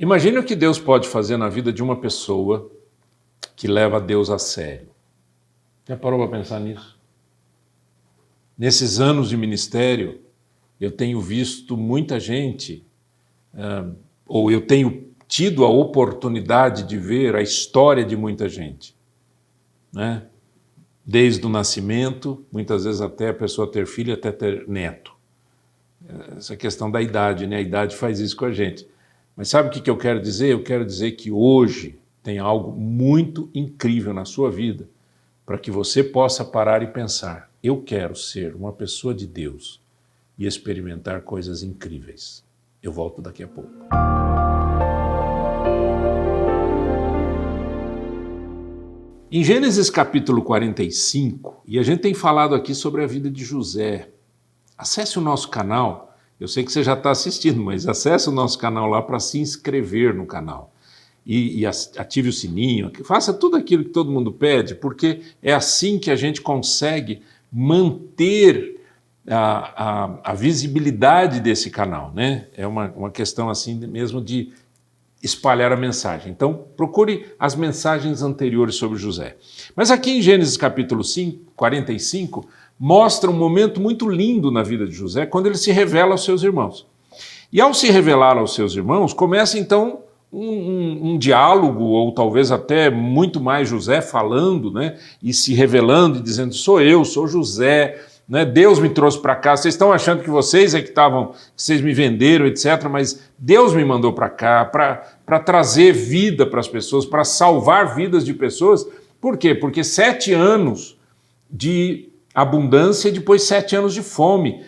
Imagine o que Deus pode fazer na vida de uma pessoa que leva Deus a sério. Já parou para pensar nisso? Nesses anos de ministério, eu tenho visto muita gente, ou eu tenho tido a oportunidade de ver a história de muita gente, né? Desde o nascimento, muitas vezes até a pessoa ter filho, até ter neto. Essa questão da idade, né? A idade faz isso com a gente. Mas sabe o que eu quero dizer? Eu quero dizer que hoje tem algo muito incrível na sua vida para que você possa parar e pensar: eu quero ser uma pessoa de Deus e experimentar coisas incríveis. Eu volto daqui a pouco. Em Gênesis capítulo 45, e a gente tem falado aqui sobre a vida de José. Acesse o nosso canal, eu sei que você já está assistindo, mas acesse o nosso canal lá para se inscrever no canal. E ative o sininho, faça tudo aquilo que todo mundo pede, porque é assim que a gente consegue manter a visibilidade desse canal, né? É uma questão assim mesmo de espalhar a mensagem. Então, procure as mensagens anteriores sobre José. Mas aqui em Gênesis capítulo 45, mostra um momento muito lindo na vida de José, quando ele se revela aos seus irmãos. E ao se revelar aos seus irmãos, começa então um diálogo, ou talvez até muito mais José falando, né, e se revelando e dizendo: sou eu, sou José, né, Deus me trouxe para cá, vocês estão achando que vocês é que vocês me venderam, etc., mas Deus me mandou para cá para trazer vida para as pessoas, para salvar vidas de pessoas. Por quê? Porque 7 anos de abundância e depois 7 anos de fome.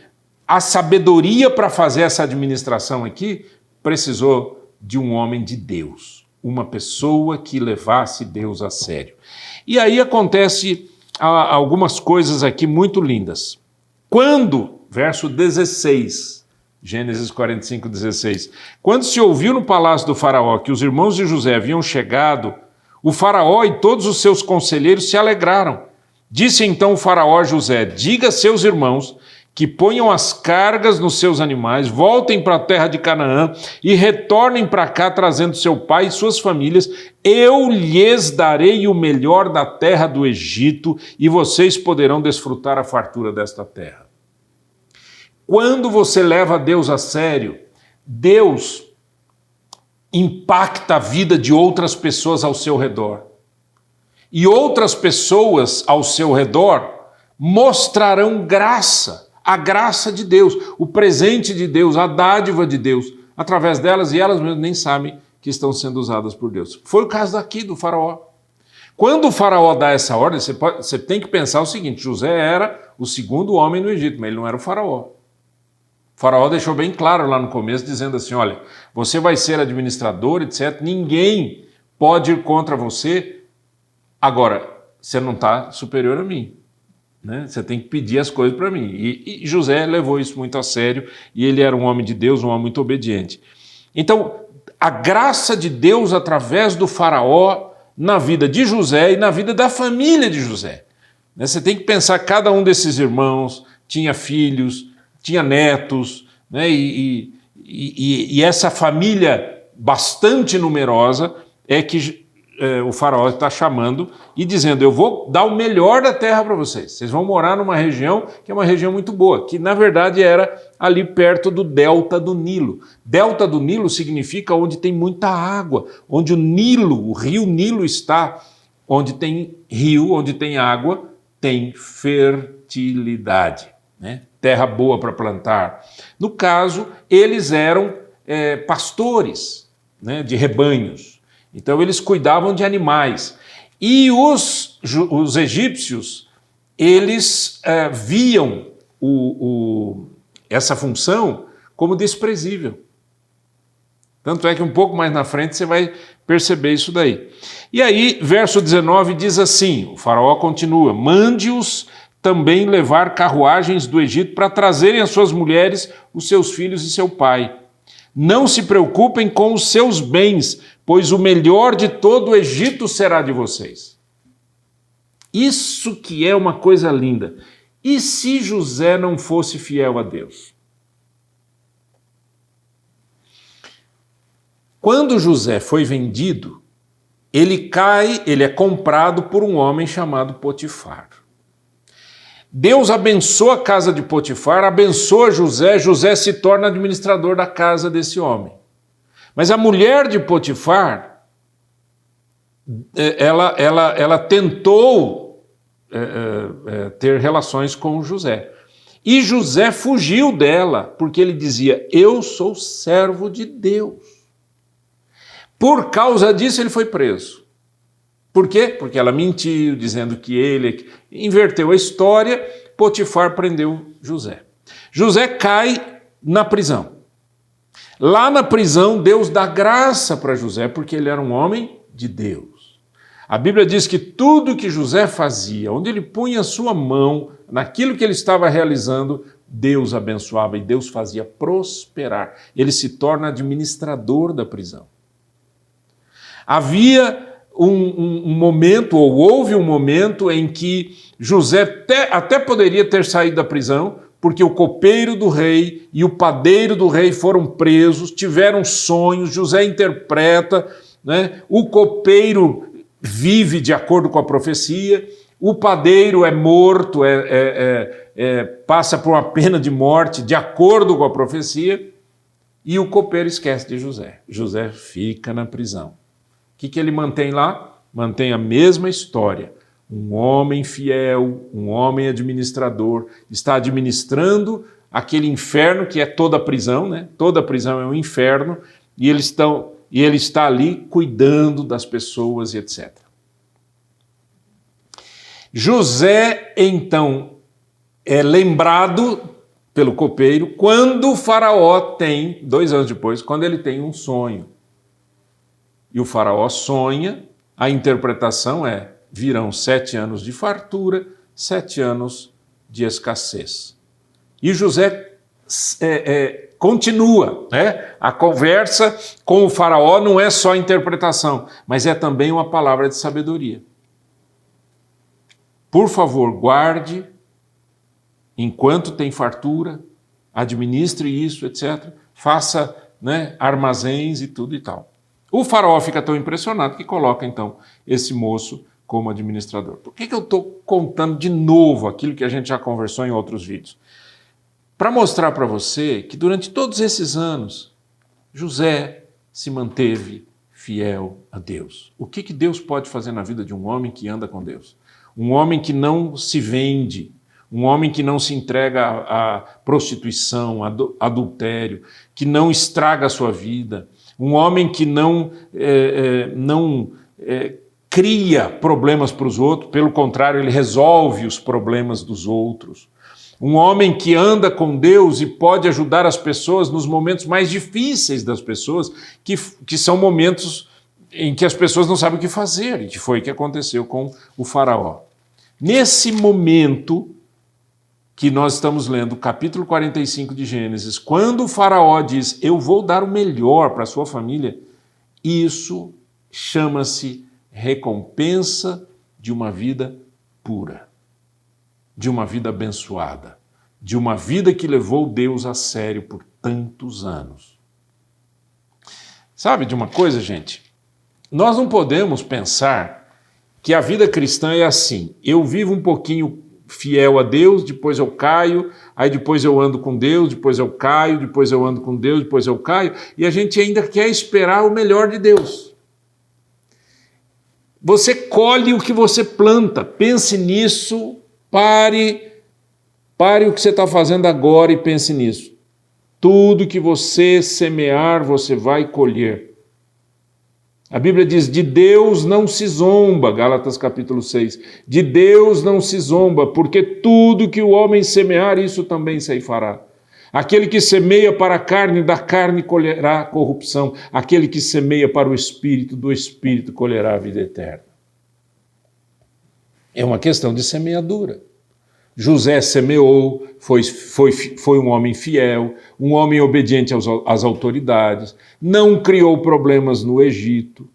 A sabedoria para fazer essa administração aqui precisou de um homem de Deus, uma pessoa que levasse Deus a sério. E aí acontece algumas coisas aqui muito lindas. Quando, verso 16, Gênesis 45, 16, quando se ouviu no palácio do faraó que os irmãos de José haviam chegado, o faraó e todos os seus conselheiros se alegraram. Disse então o faraó a José: diga a seus irmãos que ponham as cargas nos seus animais, voltem para a terra de Canaã e retornem para cá trazendo seu pai e suas famílias. Eu lhes darei o melhor da terra do Egito e vocês poderão desfrutar a fartura desta terra. Quando você leva Deus a sério, Deus impacta a vida de outras pessoas ao seu redor. E outras pessoas ao seu redor mostrarão graça, a graça de Deus, o presente de Deus, a dádiva de Deus, através delas, e elas mesmas nem sabem que estão sendo usadas por Deus. Foi o caso daqui do faraó. Quando o faraó dá essa ordem, você tem que pensar o seguinte: José era o segundo homem no Egito, mas ele não era o faraó. O faraó deixou bem claro lá no começo, dizendo assim: olha, você vai ser administrador, etc., ninguém pode ir contra você. Agora, você não está superior a mim, né? Você tem que pedir as coisas para mim. E José levou isso muito a sério, e ele era um homem de Deus, um homem muito obediente. Então, a graça de Deus através do faraó na vida de José e na vida da família de José. Você tem que pensar, cada um desses irmãos tinha filhos, tinha netos, né? E essa família bastante numerosa é que o faraó está chamando e dizendo: eu vou dar o melhor da terra para vocês. Vocês vão morar numa região que é uma região muito boa, que na verdade era ali perto do delta do Nilo. Delta do Nilo significa onde tem muita água, onde o Nilo, o rio Nilo está. Onde tem rio, onde tem água, tem fertilidade, né? Terra boa para plantar. No caso, eles eram pastores, né, de rebanhos. Então eles cuidavam de animais. E os egípcios, eles viam essa função como desprezível. Tanto é que um pouco mais na frente você vai perceber isso daí. E aí, verso 19 diz assim, o faraó continua: mande-os também levar carruagens do Egito para trazerem as suas mulheres, os seus filhos e seu pai. Não se preocupem com os seus bens, pois o melhor de todo o Egito será de vocês. Isso que é uma coisa linda. E se José não fosse fiel a Deus? Quando José foi vendido, ele é comprado por um homem chamado Potifar. Deus abençoa a casa de Potifar, abençoa José, José se torna administrador da casa desse homem. Mas a mulher de Potifar, ela tentou ter relações com José. E José fugiu dela, porque ele dizia, eu sou servo de Deus. Por causa disso ele foi preso. Por quê? Porque ela mentiu, dizendo que ele inverteu a história, Potifar prendeu José. José cai na prisão. Lá na prisão, Deus dá graça para José, porque ele era um homem de Deus. A Bíblia diz que tudo que José fazia, onde ele punha a sua mão, naquilo que ele estava realizando, Deus abençoava e Deus fazia prosperar. Ele se torna administrador da prisão. Havia um momento, ou houve um momento, em que José até poderia ter saído da prisão, porque o copeiro do rei e o padeiro do rei foram presos, tiveram sonhos, José interpreta, né? O copeiro vive de acordo com a profecia, o padeiro é morto, passa por uma pena de morte de acordo com a profecia, e o copeiro esquece de José. José fica na prisão. O que ele mantém lá? Mantém a mesma história. Um homem fiel, um homem administrador, está administrando aquele inferno que é toda a prisão, né? Toda a prisão é um inferno, e ele está ali cuidando das pessoas e etc. José, então, é lembrado pelo copeiro quando o faraó tem, 2 anos depois, quando ele tem um sonho. E o faraó sonha, a interpretação é, virão 7 anos de fartura, 7 anos de escassez. E José continua, né? A conversa com o faraó não é só interpretação, mas é também uma palavra de sabedoria. Por favor, guarde, enquanto tem fartura, administre isso, etc. Faça, né, armazéns e tudo e tal. O faraó fica tão impressionado que coloca, então, esse moço como administrador. Por que eu estou contando de novo aquilo que a gente já conversou em outros vídeos? Para mostrar para você que durante todos esses anos, José se manteve fiel a Deus. O que Deus pode fazer na vida de um homem que anda com Deus? Um homem que não se vende, um homem que não se entrega à prostituição, adultério, que não estraga a sua vida, um homem que não cria problemas para os outros, pelo contrário, ele resolve os problemas dos outros. Um homem que anda com Deus e pode ajudar as pessoas nos momentos mais difíceis das pessoas, que são momentos em que as pessoas não sabem o que fazer, e que foi o que aconteceu com o faraó. Nesse momento que nós estamos lendo o capítulo 45 de Gênesis, quando o faraó diz, eu vou dar o melhor para a sua família, isso chama-se recompensa de uma vida pura, de uma vida abençoada, de uma vida que levou Deus a sério por tantos anos. Sabe de uma coisa, gente? Nós não podemos pensar que a vida cristã é assim, eu vivo um pouquinho fiel a Deus, depois eu caio, aí depois eu ando com Deus, depois eu caio, depois eu ando com Deus, depois eu caio, e a gente ainda quer esperar o melhor de Deus. Você colhe o que você planta, pense nisso, pare o que você está fazendo agora e pense nisso. Tudo que você semear, você vai colher. A Bíblia diz, de Deus não se zomba, Gálatas capítulo 6, de Deus não se zomba, porque tudo que o homem semear, isso também ceifará. Aquele que semeia para a carne, da carne colherá corrupção. Aquele que semeia para o Espírito, do Espírito colherá a vida eterna. É uma questão de semeadura. José semeou, foi um homem fiel, um homem obediente às autoridades, não criou problemas no Egito,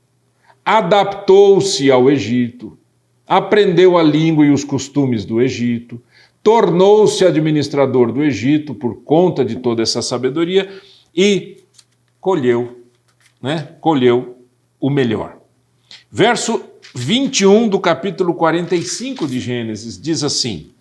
adaptou-se ao Egito, aprendeu a língua e os costumes do Egito, tornou-se administrador do Egito por conta de toda essa sabedoria e colheu né, colheu o melhor. Verso 21 do capítulo 45 de Gênesis diz assim: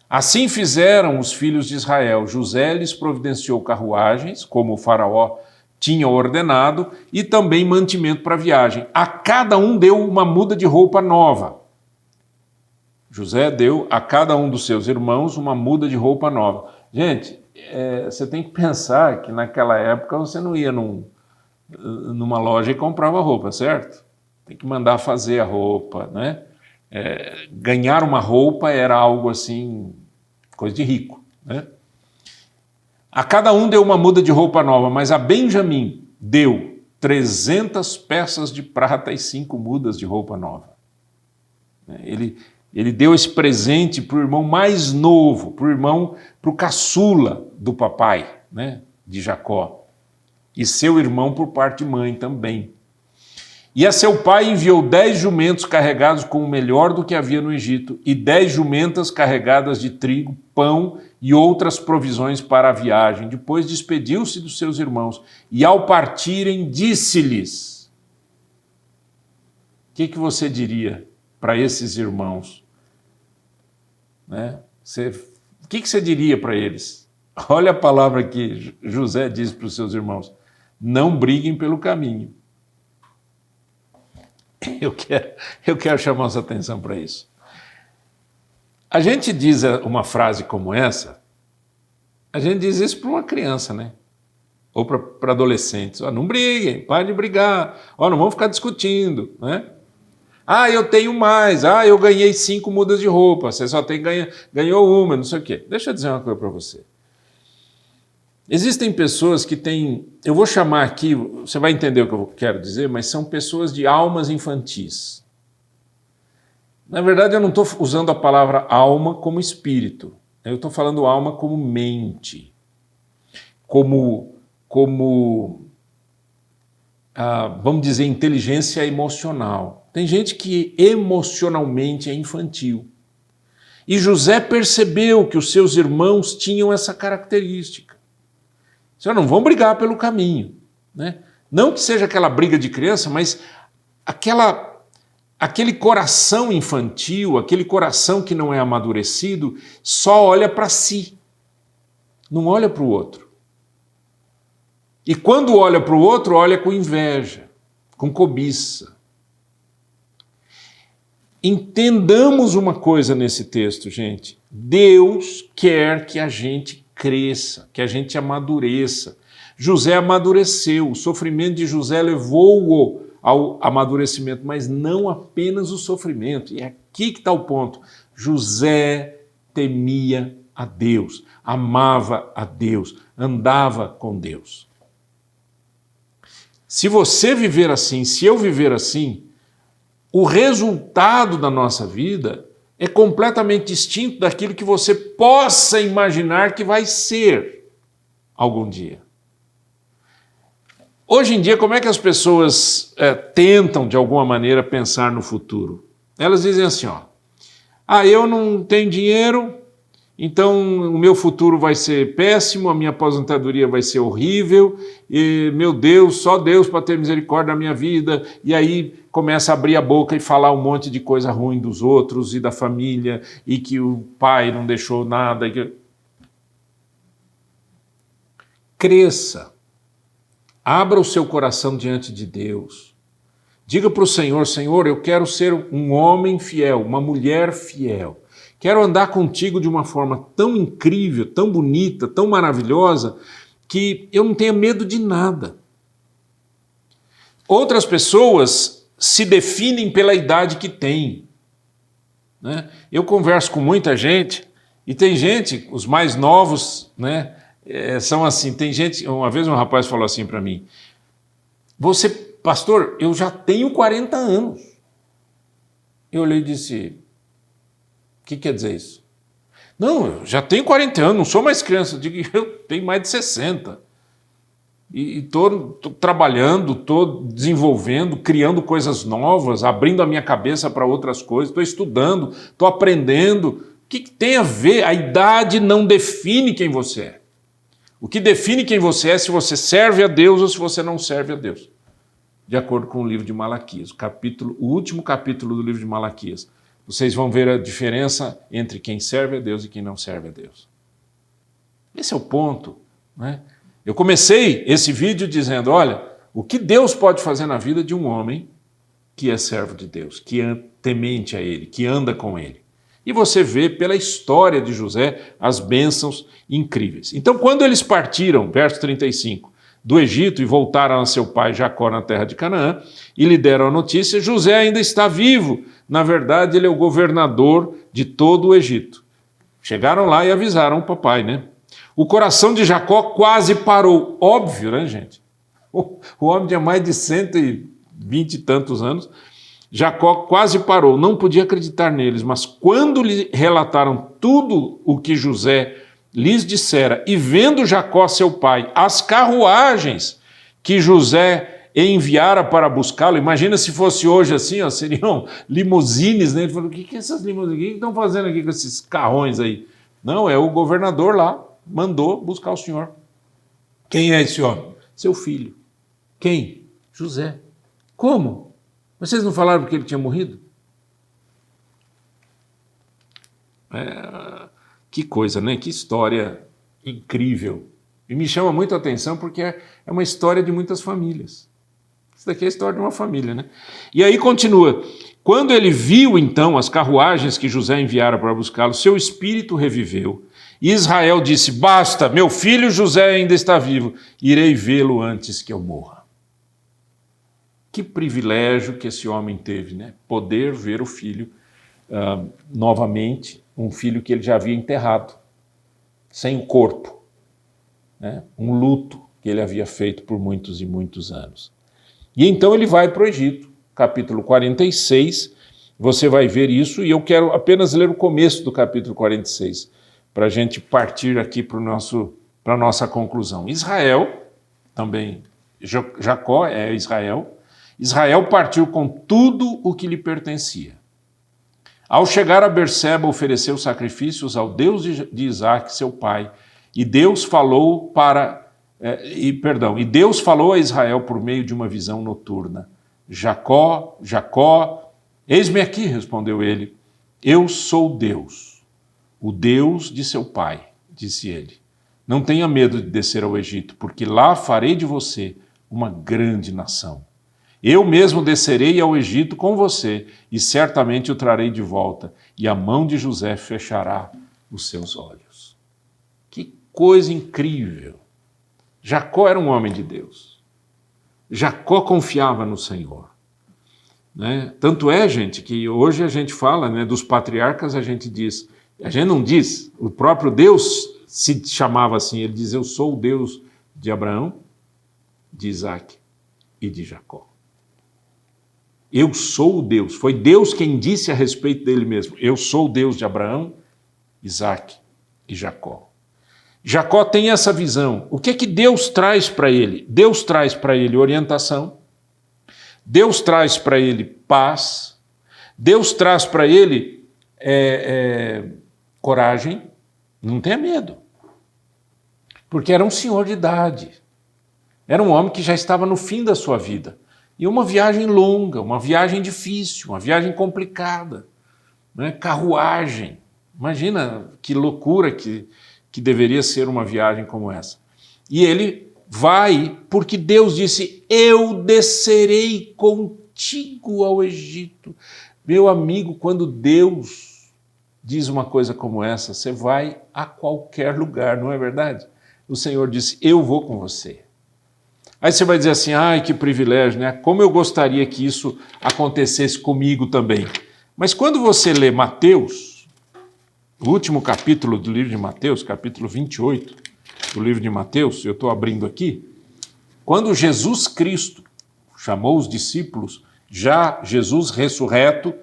assim fizeram os filhos de Israel. José lhes providenciou carruagens, como o faraó tinha ordenado, e também mantimento para a viagem. A cada um deu uma muda de roupa nova. José deu a cada um dos seus irmãos uma muda de roupa nova. Gente, você tem que pensar que naquela época você não ia numa loja e comprava roupa, certo? Tem que mandar fazer a roupa, né? Ganhar uma roupa era algo assim, coisa de rico, né? A cada um deu uma muda de roupa nova, mas a Benjamim deu 300 peças de prata e 5 mudas de roupa nova. Ele deu esse presente para o irmão mais novo, para o caçula do papai, né, de Jacó, e seu irmão por parte de mãe também. E a seu pai enviou 10 jumentos carregados com o melhor do que havia no Egito, e 10 jumentas carregadas de trigo, pão e outras provisões para a viagem. Depois despediu-se dos seus irmãos, e ao partirem disse-lhes: o que você diria para esses irmãos? Né? O que você diria para eles? Olha a palavra que José diz para os seus irmãos: não briguem pelo caminho. Eu quero chamar sua atenção para isso. A gente diz uma frase como essa, a gente diz isso para uma criança, né? Ou para adolescentes. Não briguem, parem de brigar. Não vamos ficar discutindo, né? Eu tenho mais. Eu ganhei 5 mudas de roupa. Você só ganhou uma, não sei o quê. Deixa eu dizer uma coisa para você. Existem pessoas que têm, eu vou chamar aqui, você vai entender o que eu quero dizer, mas são pessoas de almas infantis. Na verdade, eu não estou usando a palavra alma como espírito. Eu estou falando alma como mente, vamos dizer, inteligência emocional. Tem gente que emocionalmente é infantil. E José percebeu que os seus irmãos tinham essa característica. Vocês não vão brigar pelo caminho, né? Não que seja aquela briga de criança, mas aquele coração infantil, aquele coração que não é amadurecido, só olha para si, não olha para o outro. E quando olha para o outro, olha com inveja, com cobiça. Entendamos uma coisa nesse texto, gente. Deus quer que a gente cresça, que a gente amadureça. José amadureceu, o sofrimento de José levou-o ao amadurecimento, mas não apenas o sofrimento. E é aqui que está o ponto. José temia a Deus, amava a Deus, andava com Deus. Se você viver assim, se eu viver assim, o resultado da nossa vida é completamente distinto daquilo que você possa imaginar que vai ser algum dia. Hoje em dia, como é que as pessoas tentam, de alguma maneira, pensar no futuro? Elas dizem assim, eu não tenho dinheiro, então o meu futuro vai ser péssimo, a minha aposentadoria vai ser horrível, e, meu Deus, só Deus para ter misericórdia da minha vida, e aí começa a abrir a boca e falar um monte de coisa ruim dos outros e da família, e que o pai não deixou nada. Cresça, abra o seu coração diante de Deus, diga para o Senhor: Senhor, eu quero ser um homem fiel, uma mulher fiel, quero andar contigo de uma forma tão incrível, tão bonita, tão maravilhosa, que eu não tenha medo de nada. Outras pessoas se definem pela idade que têm, né? Eu converso com muita gente, e tem gente, os mais novos, né, são assim, tem gente, uma vez um rapaz falou assim para mim: pastor, eu já tenho 40 anos. Eu olhei e disse: o que quer dizer isso? Não, eu já tenho 40 anos, não sou mais criança. Eu digo: eu tenho mais de 60. E estou trabalhando, estou desenvolvendo, criando coisas novas, abrindo a minha cabeça para outras coisas, estou estudando, estou aprendendo. O que tem a ver? A idade não define quem você é. O que define quem você é se você serve a Deus ou se você não serve a Deus. de acordo com o livro de Malaquias, o último capítulo do livro de Malaquias. Vocês vão ver a diferença entre quem serve a Deus e quem não serve a Deus. Esse é o ponto, né? Eu comecei esse vídeo dizendo, olha, o que Deus pode fazer na vida de um homem que é servo de Deus, que é temente a Ele, que anda com Ele. E você vê pela história de José as bênçãos incríveis. Então, quando eles partiram, verso 35, do Egito e voltaram a seu pai Jacó na terra de Canaã e lhe deram a notícia, José ainda está vivo. Na verdade, ele é o governador de todo o Egito. Chegaram lá e avisaram o papai, né? O coração de Jacó quase parou. Óbvio, né, gente? O homem tinha mais de 120 e tantos anos. Jacó quase parou, não podia acreditar neles, mas quando lhe relataram tudo o que José lhes dissera, e vendo Jacó, seu pai, as carruagens que José enviara para buscá-lo, imagina se fosse hoje assim, ó, seriam limusines, né? Ele falou, o que essas limusines, o que estão fazendo aqui com esses carrões aí? Não, é o governador lá, mandou buscar o senhor. Quem é esse homem? Seu filho. Quem? José. Como? Vocês não falaram que ele tinha morrido? Que coisa, né? Que história incrível. E me chama muito a atenção porque é uma história de muitas famílias. Isso daqui é a história de uma família, né? E aí continua. Quando ele viu, então, as carruagens que José enviara para buscá-lo, seu espírito reviveu. E Israel disse, basta, meu filho José ainda está vivo, irei vê-lo antes que eu morra. Que privilégio que esse homem teve, né? Poder ver o filho novamente, um filho que ele já havia enterrado, sem o corpo, né? Um luto que ele havia feito por muitos e muitos anos. E então ele vai para o Egito, capítulo 46, você vai ver isso, e eu quero apenas ler o começo do capítulo 46, para a gente partir aqui para a nossa conclusão. Israel, também Jacó é Israel, Israel partiu com tudo o que lhe pertencia. Ao chegar a Berseba, ofereceu sacrifícios ao Deus de Isaque, seu pai, e Deus falou Deus falou a Israel por meio de uma visão noturna. Jacó, Jacó, eis-me aqui, respondeu ele. Eu sou Deus, o Deus de seu pai, disse ele. Não tenha medo de descer ao Egito, porque lá farei de você uma grande nação. Eu mesmo descerei ao Egito com você, e certamente o trarei de volta, e a mão de José fechará os seus olhos. Que coisa incrível! Jacó era um homem de Deus. Jacó confiava no Senhor. Né? Tanto é, gente, que hoje a gente fala, né, dos patriarcas, a gente não diz, o próprio Deus se chamava assim, ele diz, eu sou o Deus de Abraão, de Isaque e de Jacó. Eu sou o Deus. Foi Deus quem disse a respeito dele mesmo. Eu sou o Deus de Abraão, Isaque e Jacó. Jacó tem essa visão. O que é que Deus traz para ele? Deus traz para ele orientação. Deus traz para ele paz. Deus traz para ele coragem. Não tenha medo. Porque era um senhor de idade. Era um homem que já estava no fim da sua vida. E uma viagem longa, uma viagem difícil, uma viagem complicada, né? Carruagem. Imagina que loucura que deveria ser uma viagem como essa. E ele vai porque Deus disse, eu descerei contigo ao Egito. Meu amigo, quando Deus diz uma coisa como essa, você vai a qualquer lugar, não é verdade? O Senhor disse, eu vou com você. Aí você vai dizer assim, ai, que privilégio, né? Como eu gostaria que isso acontecesse comigo também. Mas quando você lê Mateus, o último capítulo do livro de Mateus, capítulo 28 do livro de Mateus, eu estou abrindo aqui, quando Jesus Cristo chamou os discípulos, já Jesus ressurreto,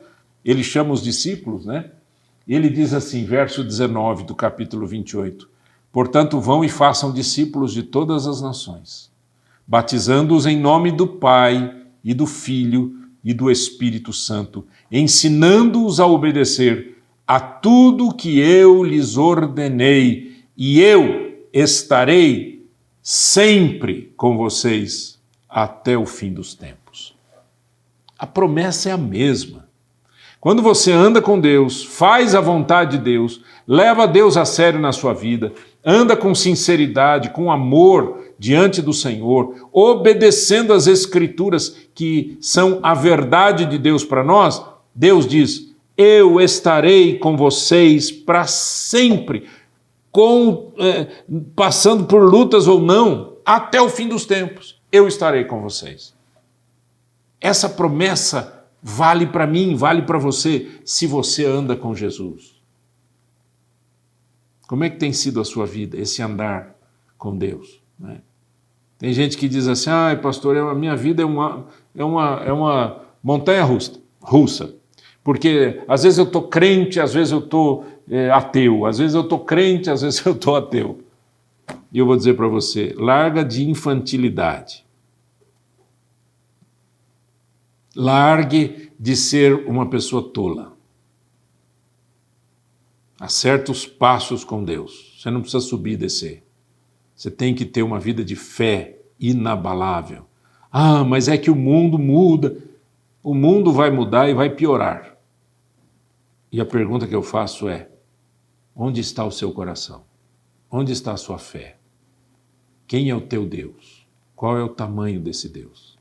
ele chama os discípulos, né? Ele diz assim, verso 19 do capítulo 28, portanto vão e façam discípulos de todas as nações, batizando-os em nome do Pai e do Filho e do Espírito Santo, ensinando-os a obedecer a tudo que eu lhes ordenei, e eu estarei sempre com vocês até o fim dos tempos. A promessa é a mesma. Quando você anda com Deus, faz a vontade de Deus, leva Deus a sério na sua vida, anda com sinceridade, com amor diante do Senhor, obedecendo às Escrituras que são a verdade de Deus para nós, Deus diz: eu estarei com vocês para sempre, passando por lutas ou não, até o fim dos tempos, eu estarei com vocês. Essa promessa vale para mim, vale para você, se você anda com Jesus. Como é que tem sido a sua vida, esse andar com Deus? Né? Tem gente que diz assim: pastor, a minha vida é uma montanha russa. Porque às vezes eu estou crente, às vezes eu estou ateu, às vezes eu estou crente, às vezes eu estou ateu. E eu vou dizer para você, larga de infantilidade. Largue de ser uma pessoa tola. Acerta os passos com Deus. Você não precisa subir e descer. Você tem que ter uma vida de fé inabalável. Mas é que o mundo muda. O mundo vai mudar e vai piorar. E a pergunta que eu faço é: onde está o seu coração? Onde está a sua fé? Quem é o teu Deus? Qual é o tamanho desse Deus?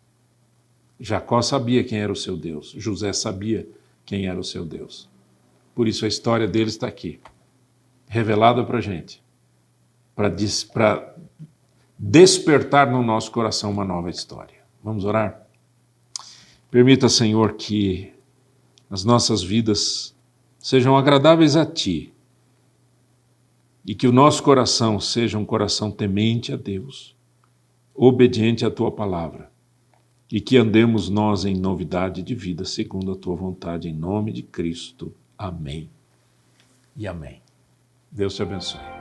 Jacó sabia quem era o seu Deus. José sabia quem era o seu Deus. Por isso a história dele está aqui, revelada para a gente, para despertar no nosso coração uma nova história. Vamos orar? Permita, Senhor, que as nossas vidas sejam agradáveis a Ti e que o nosso coração seja um coração temente a Deus, obediente à Tua palavra, e que andemos nós em novidade de vida segundo a Tua vontade, em nome de Cristo. Amém e amém. Deus te abençoe.